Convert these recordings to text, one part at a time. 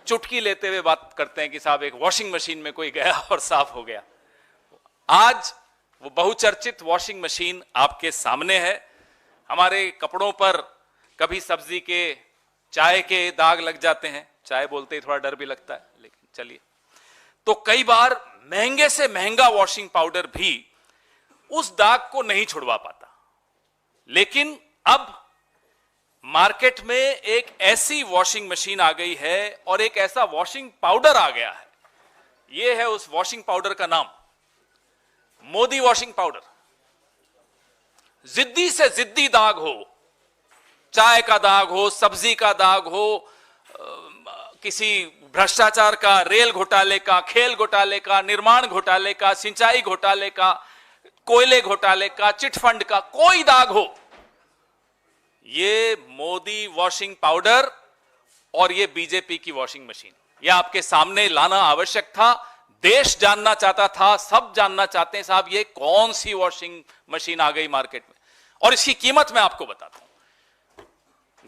चुटकी लेते हुए बात करते हैं कि साहब एक वॉशिंग मशीन में कोई गया और साफ हो गया। आज वो बहुचर्चित वॉशिंग मशीन आपके सामने है। हमारे कपड़ों पर कभी सब्जी के, चाय के दाग लग जाते हैं, चाय बोलते ही थोड़ा डर भी लगता है, लेकिन चलिए। तो कई बार महंगे से महंगा वॉशिंग पाउडर भी उस दाग को नहीं छुड़वा पाता, लेकिन अब मार्केट में एक ऐसी वॉशिंग मशीन आ गई है और एक ऐसा वॉशिंग पाउडर आ गया है। यह है उस वॉशिंग पाउडर का नाम, मोदी वॉशिंग पाउडर। जिद्दी से जिद्दी दाग हो, चाय का दाग हो, सब्जी का दाग हो, किसी भ्रष्टाचार का, रेल घोटाले का, खेल घोटाले का, निर्माण घोटाले का, सिंचाई घोटाले का, कोयले घोटाले का, चिटफंड का, कोई दाग हो, ये मोदी वॉशिंग पाउडर और ये बीजेपी की वॉशिंग मशीन, ये आपके सामने लाना आवश्यक था। देश जानना चाहता था, सब जानना चाहते हैं साहब ये कौन सी वॉशिंग मशीन आ गई मार्केट में, और इसकी कीमत मैं आपको बताता हूं,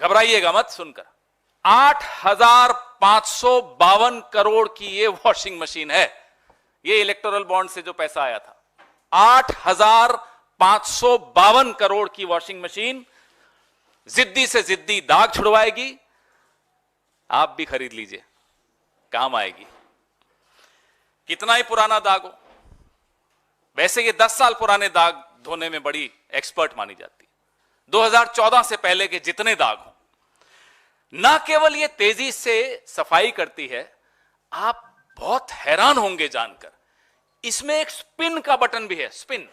घबराइएगा मत सुनकर। 8,552 करोड़ की ये वॉशिंग मशीन है। ये इलेक्टोरल बॉन्ड से जो पैसा आया था, 8,552 करोड़ की वॉशिंग मशीन जिद्दी से जिद्दी दाग छुड़वाएगी। आप भी खरीद लीजिए, काम आएगी। कितना ही पुराना दाग हो, वैसे ये 10 साल पुराने दाग धोने में बड़ी एक्सपर्ट मानी जाती है। 2014 से पहले के जितने दाग हो, ना केवल ये तेजी से सफाई करती है, आप बहुत हैरान होंगे जानकर, इसमें एक स्पिन का बटन भी है। स्पिन,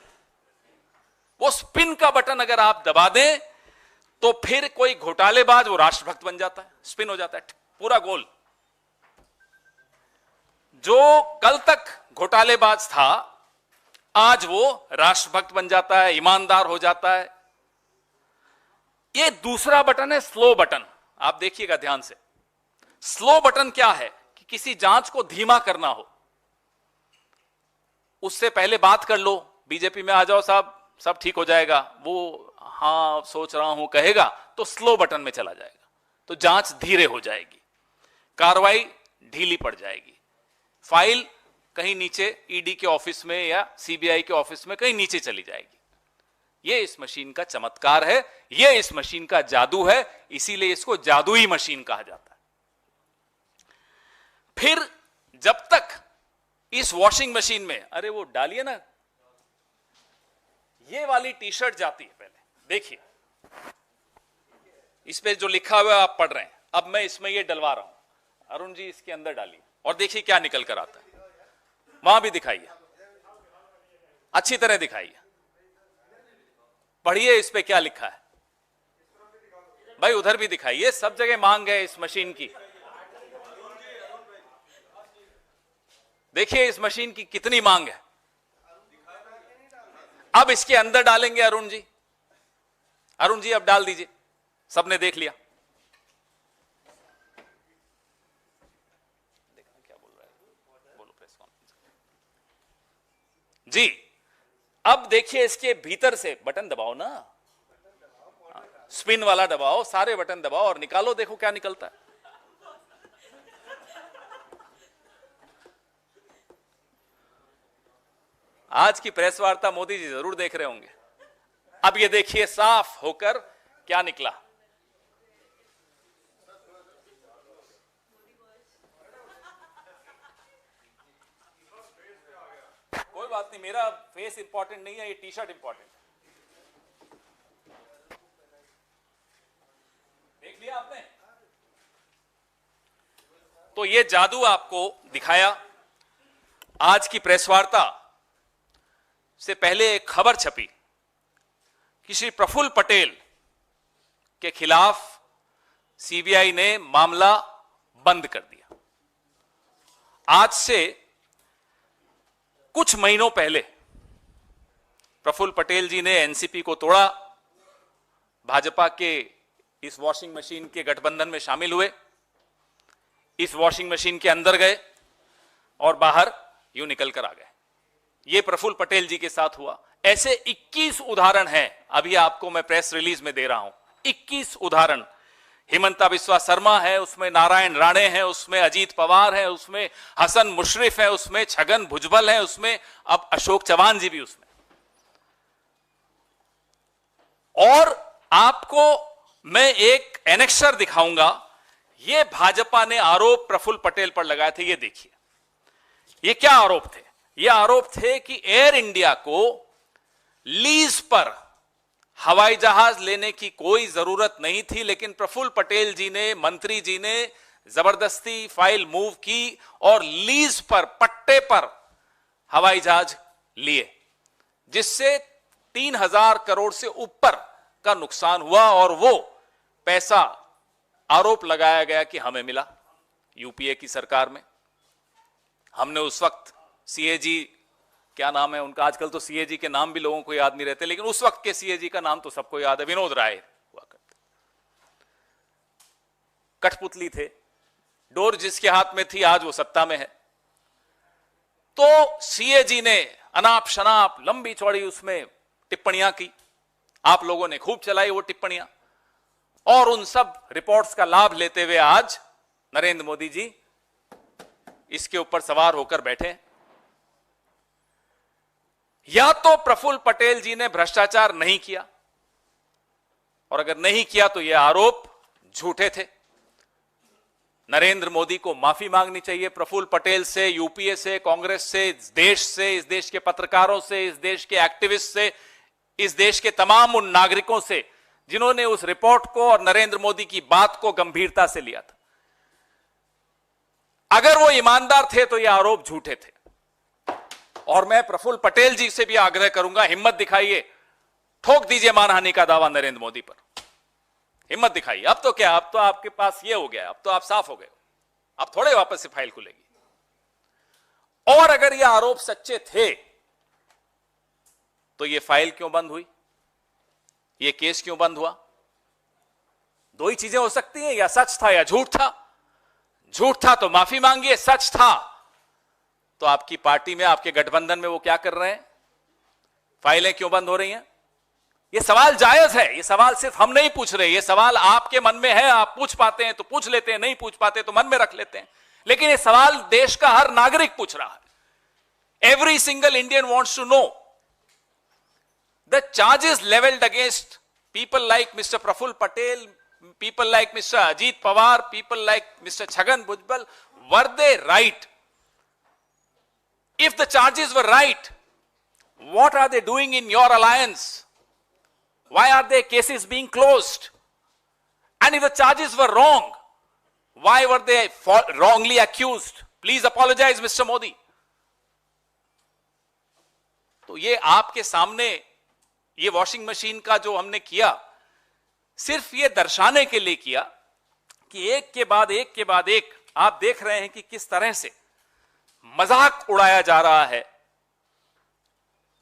वो स्पिन का बटन अगर आप दबा दें तो फिर कोई घोटालेबाज वो राष्ट्रभक्त बन जाता है, स्पिन हो जाता है पूरा गोल। जो कल तक घोटालेबाज था आज वो राष्ट्रभक्त बन जाता है, ईमानदार हो जाता है। ये दूसरा बटन है, स्लो बटन। आप देखिएगा ध्यान से, स्लो बटन क्या है कि किसी जांच को धीमा करना हो, उससे पहले बात कर लो, बीजेपी में आ जाओ साहब सब ठीक हो जाएगा, वो हाँ सोच रहा हूं कहेगा तो स्लो बटन में चला जाएगा, तो जांच धीरे हो जाएगी, कार्रवाई ढीली पड़ जाएगी, फाइल कहीं नीचे ईडी के ऑफिस में या सीबीआई के ऑफिस में कहीं नीचे चली जाएगी। यह इस मशीन का चमत्कार है, यह इस मशीन का जादू है, इसीलिए इसको जादुई मशीन कहा जाता है। फिर जब तक इस वॉशिंग मशीन में, अरे वो डालिए ना, ये वाली टी शर्ट जाती है, पहले देखिए इस पे जो लिखा हुआ है आप पढ़ रहे हैं, अब मैं इसमें ये डलवा रहा हूं, अरुण जी इसके अंदर डालिए और देखिए क्या निकल कर आता है। वहां भी दिखाइए, अच्छी तरह दिखाइए, पढ़िए इस पे क्या लिखा है भाई, उधर भी दिखाइए, सब जगह मांग है इस मशीन की। देखिए इस मशीन की कितनी मांग है। अब इसके अंदर डालेंगे अरुण जी, अरुण जी अब डाल दीजिए, सबने देख लिया। देखना क्या बोल रहा है, बोलो प्रेस कॉन्फ्रेंस जी। अब देखिए इसके भीतर से बटन दबाओ ना, स्पिन वाला दबाओ, सारे बटन दबाओ और निकालो, देखो क्या निकलता है। आज की प्रेस वार्ता मोदी जी जरूर देख रहे होंगे। अब ये देखिए साफ होकर क्या निकला। कोई बात नहीं, मेरा फेस इंपॉर्टेंट नहीं है, ये टी शर्ट इंपॉर्टेंट है। देख लिया आपने, तो ये जादू आपको दिखाया। आज की प्रेस वार्ता से पहले एक खबर छपी कि श्री प्रफुल्ल पटेल के खिलाफ सीबीआई ने मामला बंद कर दिया। आज से कुछ महीनों पहले प्रफुल्ल पटेल जी ने एनसीपी को तोड़ा, भाजपा के इस वॉशिंग मशीन के गठबंधन में शामिल हुए, इस वॉशिंग मशीन के अंदर गए और बाहर यूं निकल कर आ गए। यह प्रफुल्ल पटेल जी के साथ हुआ। ऐसे 21 उदाहरण हैं, अभी आपको मैं प्रेस रिलीज में दे रहा हूं, 21 उदाहरण हिमंता बिस्वा शर्मा है, उसमें नारायण राणे हैं, उसमें अजीत पवार है, उसमें हसन मुशर्रफ है, उसमें छगन भुजबल है, उसमें अब अशोक चौहान जी भी उसमें। और आपको मैं एक एनेक्सर दिखाऊंगा, ये भाजपा ने आरोप प्रफुल्ल पटेल पर लगाए थे। ये देखिए, ये क्या आरोप थे? ये आरोप थे कि एयर इंडिया को लीज पर हवाई जहाज लेने की कोई जरूरत नहीं थी, लेकिन प्रफुल्ल पटेल जी ने, मंत्री जी ने जबरदस्ती फाइल मूव की और लीज पर, पट्टे पर हवाई जहाज लिए, जिससे 3000 करोड़ से ऊपर का नुकसान हुआ। और वो पैसा आरोप लगाया गया कि हमें मिला यूपीए की सरकार में। हमने उस वक्त सीएजी, क्या नाम है उनका, आजकल तो सीएजी के नाम भी लोगों को याद नहीं रहते, लेकिन उस वक्त के सीएजी का नाम तो सबको याद है, विनोद राय हुआ करते। कठपुतली थे, डोर जिसके हाथ में थी आज वो सत्ता में है। तो सीएजी ने अनाप शनाप लंबी चौड़ी उसमें टिप्पणियां की, आप लोगों ने खूब चलाई वो टिप्पणियां, और उन सब रिपोर्ट्स का लाभ लेते हुए आज नरेंद्र मोदी जी इसके ऊपर सवार होकर बैठे। या तो प्रफुल्ल पटेल जी ने भ्रष्टाचार नहीं किया, और अगर नहीं किया तो यह आरोप झूठे थे। नरेंद्र मोदी को माफी मांगनी चाहिए प्रफुल्ल पटेल से, यूपीए से, कांग्रेस से, इस देश के पत्रकारों से, इस देश के एक्टिविस्ट से, इस देश के तमाम उन नागरिकों से जिन्होंने उस रिपोर्ट को और नरेंद्र मोदी की बात को गंभीरता से लिया था। अगर वो ईमानदार थे तो ये आरोप झूठे थे। और मैं प्रफुल्ल पटेल जी से भी आग्रह करूंगा, हिम्मत दिखाइए, ठोक दीजिए मानहानि का दावा नरेंद्र मोदी पर, हिम्मत दिखाइए। अब तो क्या, अब तो आपके पास ये हो गया, अब तो आप साफ हो गए, अब थोड़े वापस से फाइल खुलेगी। और अगर ये आरोप सच्चे थे तो ये फाइल क्यों बंद हुई, ये केस क्यों बंद हुआ? दो ही चीजें हो सकती हैं, या सच था या झूठ था। झूठ था तो माफी मांगिए, सच था तो आपकी पार्टी में, आपके गठबंधन में वो क्या कर रहे हैं, फाइलें क्यों बंद हो रही हैं? ये सवाल जायज है, ये सवाल सिर्फ हम नहीं पूछ रहे, ये सवाल आपके मन में है, आप पूछ पाते हैं तो पूछ लेते हैं, नहीं पूछ पाते तो मन में रख लेते हैं, लेकिन ये सवाल देश का हर नागरिक पूछ रहा है। Every single Indian wants to know the charges leveled against people like Mr. Prafull Patel, people like Mr. Ajit Pawar, people like Mr. Chhagan Bhujbal, were they right? If the charges were right, what are they doing in your alliance? Why are their cases being closed? And if the charges were wrong, why were they wrongly accused? Please apologize, Mr. Modi. तो ये आपके सामने ये washing machine का जो हमने किया, सिर्फ ये दर्शाने के लिए किया कि एक के बाद एक आप देख रहे हैं कि किस तरह से मजाक उड़ाया जा रहा है,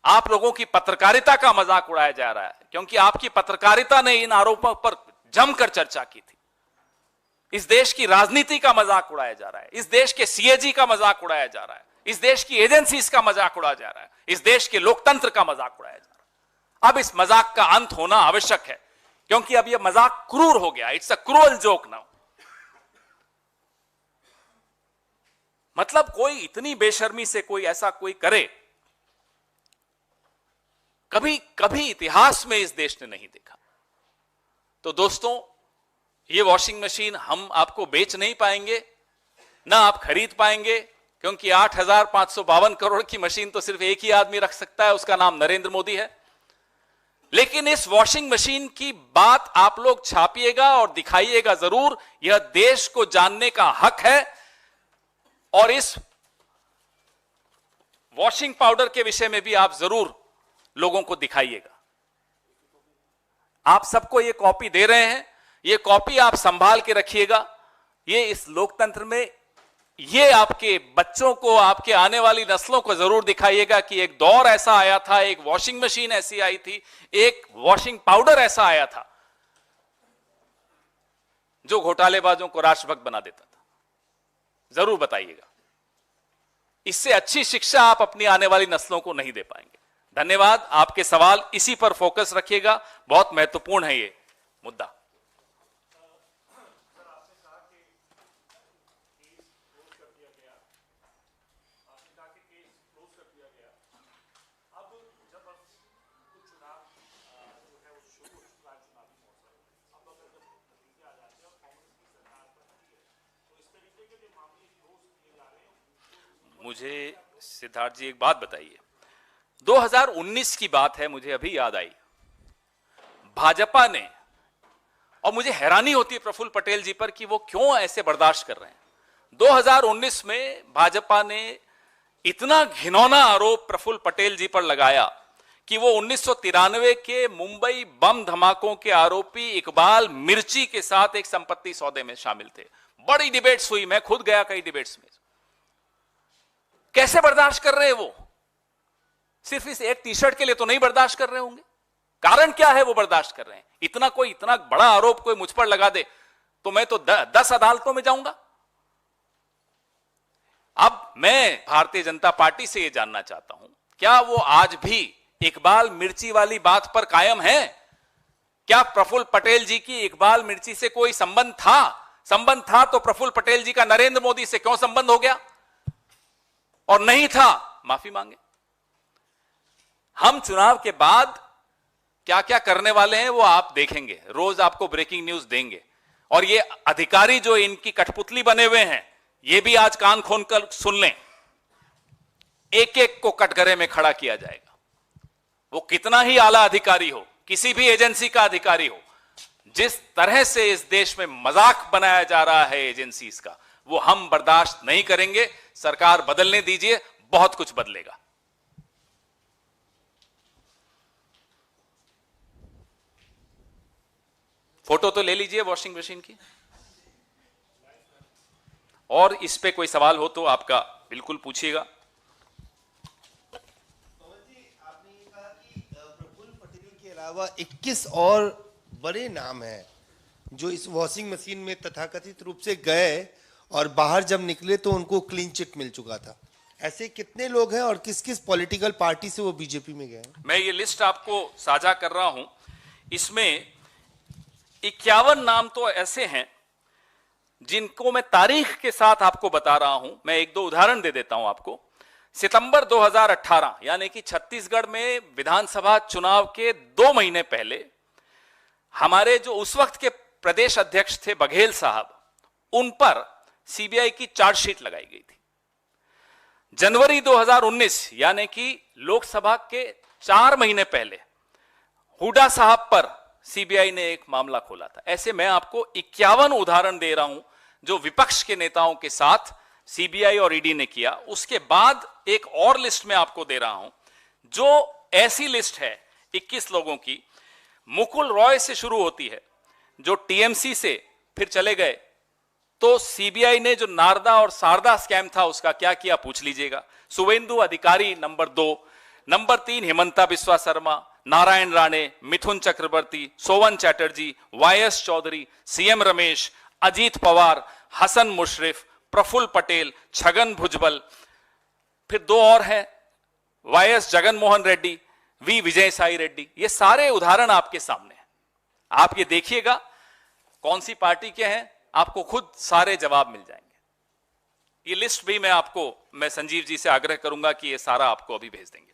आप लोगों की पत्रकारिता का मजाक उड़ाया जा रहा है, क्योंकि आपकी पत्रकारिता ने इन आरोपों पर जमकर चर्चा की थी। इस देश की राजनीति का मजाक उड़ाया जा रहा है, इस देश के सीएजी का मजाक उड़ाया जा रहा है, इस देश की एजेंसीज का मजाक उड़ाया जा रहा है, इस देश के लोकतंत्र का मजाक उड़ाया जा रहा है। अब इस मजाक का अंत होना आवश्यक है, क्योंकि अब यह मजाक क्रूर हो गया। It's a cruel joke now. मतलब कोई इतनी बेशर्मी से कोई ऐसा कोई करे, कभी कभी इतिहास में इस देश ने नहीं देखा। तो दोस्तों, ये वॉशिंग मशीन हम आपको बेच नहीं पाएंगे, ना आप खरीद पाएंगे, क्योंकि 8,552 करोड़ की मशीन तो सिर्फ एक ही आदमी रख सकता है, उसका नाम नरेंद्र मोदी है। लेकिन इस वॉशिंग मशीन की बात आप लोग छापिएगा और दिखाइएगा जरूर, यह देश को जानने का हक है। और इस वॉशिंग पाउडर के विषय में भी आप जरूर लोगों को दिखाइएगा। आप सबको यह कॉपी दे रहे हैं, यह कॉपी आप संभाल के रखिएगा। ये इस लोकतंत्र में, ये आपके बच्चों को, आपके आने वाली नस्लों को जरूर दिखाइएगा कि एक दौर ऐसा आया था, एक वॉशिंग मशीन ऐसी आई थी, एक वॉशिंग पाउडर ऐसा आया था जो घोटालेबाजों को राष्ट्रभक्त बना देता था। जरूर बताइएगा। इससे अच्छी शिक्षा आप अपनी आने वाली नस्लों को नहीं दे पाएंगे। धन्यवाद। आपके सवाल इसी पर फोकस रखिएगा, बहुत महत्वपूर्ण है ये मुद्दा। मुझे सिद्धार्थ जी एक बात बताइए, 2019 की बात है, मुझे अभी याद आई, भाजपा ने, और मुझे हैरानी होती है प्रफुल्ल पटेल जी पर कि वो क्यों ऐसे बर्दाश्त कर रहे हैं। 2019 में भाजपा ने इतना घिनौना आरोप प्रफुल्ल पटेल जी पर लगाया कि वो 1993 के मुंबई बम धमाकों के आरोपी इकबाल मिर्ची के साथ एक संपत्ति सौदे में शामिल थे। बड़ी डिबेट्स हुई, मैं खुद गया कई डिबेट्स में। कैसे बर्दाश्त कर रहे हैं वो? सिर्फ इस एक टी शर्ट के लिए तो नहीं बर्दाश्त कर रहे होंगे। कारण क्या है वो बर्दाश्त कर रहे हैं? इतना बड़ा आरोप कोई मुझ पर लगा दे तो मैं तो 10 अदालतों में जाऊंगा। अब मैं भारतीय जनता पार्टी से यह जानना चाहता हूं, क्या वो आज भी इकबाल मिर्ची वाली बात पर कायम है? क्या प्रफुल्ल पटेल जी की इकबाल मिर्ची से कोई संबंध था? संबंध था तो प्रफुल्ल पटेल जी का नरेंद्र मोदी से क्यों संबंध हो गया? और नहीं था, माफी मांगे। हम चुनाव के बाद क्या क्या करने वाले हैं वो आप देखेंगे, रोज आपको ब्रेकिंग न्यूज देंगे। और ये अधिकारी जो इनकी कठपुतली बने हुए हैं, ये भी आज कान खोल कर सुन लें, एक एक को कटघरे में खड़ा किया जाएगा। वो कितना ही आला अधिकारी हो, किसी भी एजेंसी का अधिकारी हो, जिस तरह से इस देश में मजाक बनाया जा रहा है एजेंसीज का, वो हम बर्दाश्त नहीं करेंगे। सरकार बदलने दीजिए, बहुत कुछ बदलेगा। फोटो तो ले लीजिए वॉशिंग मशीन की। और इस पे कोई सवाल हो तो आपका बिल्कुल पूछिएगा। आपने ये कहा कि प्रफुल्ल पटेल के अलावा 21 और बड़े नाम हैं जो इस वॉशिंग मशीन में तथाकथित रूप से गए और बाहर जब निकले तो उनको क्लीन चिट मिल चुका था। ऐसे कितने लोग हैं और किस किस पॉलिटिकल पार्टी से वो बीजेपी में गए? मैं ये लिस्ट आपको साझा कर रहा हूं। इसमें 51 नाम तो ऐसे हैं जिनको मैं तारीख के साथ आपको बता रहा हूं। मैं एक दो उदाहरण दे देता हूं आपको। सितंबर 2018 यानी कि छत्तीसगढ़ में विधानसभा चुनाव के 2 महीने पहले हमारे जो उस वक्त के प्रदेश अध्यक्ष थे बघेल साहब, उन पर सीबीआई की चार्जशीट लगाई गई थी। जनवरी 2019 यानी कि लोकसभा के 4 महीने पहले हुड्डा साहब पर सीबीआई ने एक मामला खोला था। ऐसे मैं आपको 51 उदाहरण दे रहा हूं जो विपक्ष के नेताओं के साथ सीबीआई और ईडी ने किया। उसके बाद एक और लिस्ट में आपको दे रहा हूं जो ऐसी लिस्ट है 21 लोगों की। मुकुल रॉय से शुरू होती है जो टीएमसी से फिर चले गए, तो सीबीआई ने जो नारदा और शारदा स्कैम था उसका क्या किया पूछ लीजिएगा। शुवेंदु अधिकारी नंबर 2, नंबर 3 हिमंता बिस्वा शर्मा, नारायण राणे, मिथुन चक्रवर्ती, सोवन चैटर्जी, वाईएस चौधरी, सीएम रमेश, अजीत पवार, हसन मुशरिफ, प्रफुल्ल पटेल, छगन भुजबल, फिर 2 और हैं वाईएस जगन मोहन रेड्डी, वी विजय साई रेड्डी। ये सारे उदाहरण आपके सामने हैं। आप ये देखिएगा कौन सी पार्टी के हैं, आपको खुद सारे जवाब मिल जाएंगे। ये लिस्ट भी मैं संजीव जी से आग्रह करूंगा कि ये सारा आपको अभी भेज देंगे।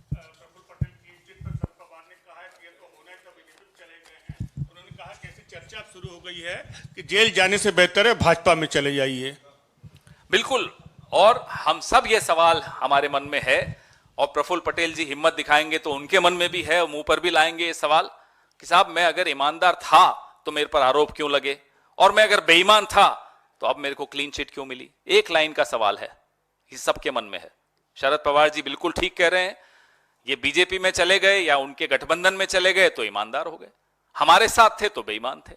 प्रफुल्ल पटेल की जित पर शरद पवार ने कहा है कि ये तो होना है, तब बीजेपी में चले गए हैं। उन्होंने कहा कि ऐसी चर्चा शुरू हो गई है कि जेल जाने से बेहतर है भाजपा में चले जाइए। बिल्कुल, और हम सब ये सवाल हमारे मन में है, और प्रफुल्ल पटेल जी हिम्मत दिखाएंगे तो उनके मन में भी है, और मुंह पर भी लाएंगे ये सवाल कि साहब मैं अगर ईमानदार था तो मेरे पर आरोप क्यों लगे, और मैं अगर बेईमान था तो अब मेरे को क्लीन चिट क्यों मिली। एक लाइन का सवाल है, ये सबके मन में है। शरद पवार जी बिल्कुल ठीक कह रहे हैं, ये बीजेपी में चले गए या उनके गठबंधन में चले गए तो ईमानदार हो गए, हमारे साथ थे तो बेईमान थे।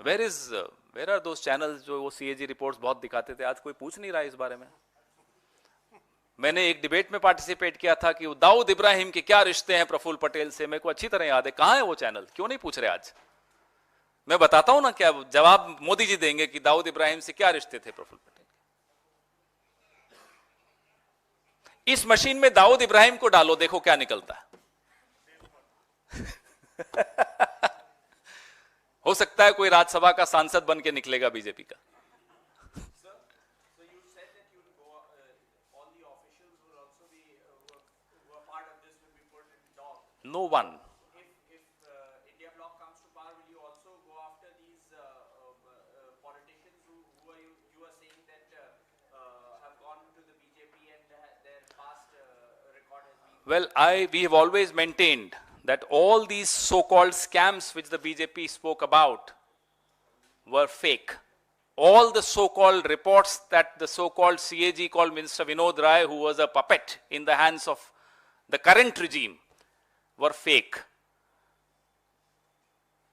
वेयर आर दोस चैनल्स जो वो सीएजी रिपोर्ट्स बहुत दिखाते थे, आज कोई पूछ नहीं रहा इस बारे में। मैंने एक डिबेट में पार्टिसिपेट किया था कि दाऊद इब्राहिम के क्या रिश्ते हैं प्रफुल्ल पटेल से, मेरे को अच्छी तरह याद है। कहां है वो चैनल, क्यों नहीं पूछ रहे आज? मैं बताता हूं ना, क्या जवाब मोदी जी देंगे कि दाऊद इब्राहिम से क्या रिश्ते थे प्रफुल्ल पटेल के। इस मशीन में दाऊद इब्राहिम को डालो, देखो क्या निकलता है। हो सकता है कोई राज्यसभा का सांसद बन के निकलेगा बीजेपी का। No one. Well, we have always maintained that all these so-called scams which the BJP spoke about were fake. All the so-called reports that the so-called CAG called Minister Vinod Rai, who was a puppet in the hands of the current regime, were fake.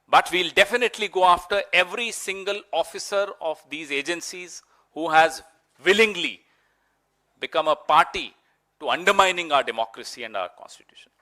But we'll definitely go after every single officer of these agencies who has willingly become a party to undermining our democracy and our constitution.